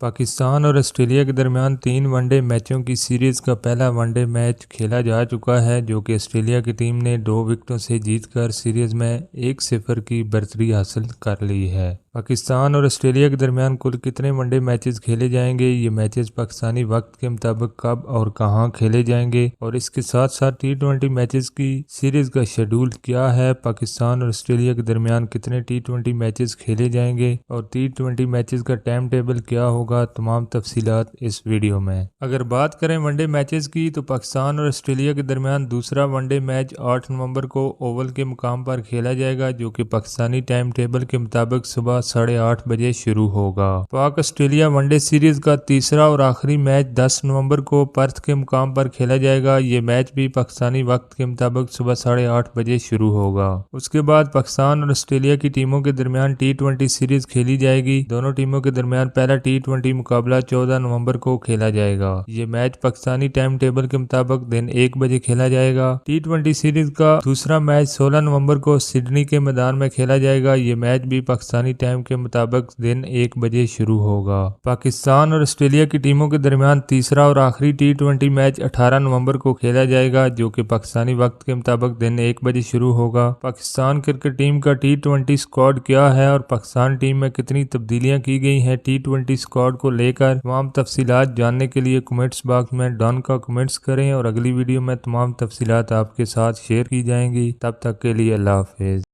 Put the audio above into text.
پاکستان اور آسٹریلیا کے درمیان 3 ون ڈے میچوں کی سیریز کا پہلا ون ڈے میچ کھیلا جا چکا ہے، جو کہ آسٹریلیا کی ٹیم نے 2 وکٹوں سے جیت کر سیریز میں 1-0 کی برتری حاصل کر لی ہے۔ پاکستان اور آسٹریلیا کے درمیان کل کتنے ون ڈے میچز کھیلے جائیں گے؟ یہ میچز پاکستانی وقت کے مطابق کب اور کہاں کھیلے جائیں گے، اور اس کے ساتھ ساتھ T20 میچز کی سیریز کا شیڈول کیا ہے؟ پاکستان اور آسٹریلیا کے درمیان کتنے T20 میچز کھیلے جائیں گے اور T20 میچز کا ٹائم ٹیبل کیا ہوگا؟ تمام تفصیلات اس ویڈیو میں۔ اگر بات کریں ون ڈے میچز کی تو پاکستان اور آسٹریلیا کے درمیان دوسرا ون ڈے میچ 8 نومبر کو اوول کے مقام پر کھیلا جائے گا، جو کہ پاکستانی ٹائم ٹیبل کے مطابق صبح 8:30 بجے شروع ہوگا۔ پاک آسٹریلیا ون ڈے سیریز کا تیسرا اور آخری میچ 10 نومبر کو پرتھ کے مقام پر کھیلا جائے گا۔ یہ میچ بھی پاکستانی وقت کے مطابق صبح 8:30 بجے شروع ہوگا۔ اس کے بعد پاکستان اور آسٹریلیا کی ٹیموں کے درمیان T20 سیریز کھیلی جائے گی۔ دونوں ٹیموں کے درمیان پہلا T20 مقابلہ 14 نومبر کو کھیلا جائے گا۔ یہ میچ پاکستانی ٹائم ٹیبل کے مطابق دن 1 بجے کھیلا جائے گا۔ T20 سیریز کا دوسرا میچ 16 نومبر کو سڈنی کے میدان میں کھیلا جائے گا۔ یہ میچ بھی پاکستانی ٹائم کے مطابق دن 1 بجے شروع ہوگا۔ پاکستان اور آسٹریلیا کی ٹیموں کے درمیان تیسرا اور آخری T20 میچ 18 نومبر کو کھیلا جائے گا، جو کہ پاکستانی وقت کے مطابق دن 1 بجے شروع ہوگا۔ پاکستان کرکٹ ٹیم کا T20 اسکواڈ کیا ہے اور پاکستان ٹیم میں کتنی تبدیلیاں کی گئی ہیں T20 اسکواڈ کو لے کر؟ تمام تفصیلات جاننے کے لیے کمنٹس باکس میں ڈن کا کمنٹس کریں، اور اگلی ویڈیو میں تمام تفصیلات آپ کے ساتھ شیئر کی جائیں گی۔ تب تک کے لیے اللہ حافظ۔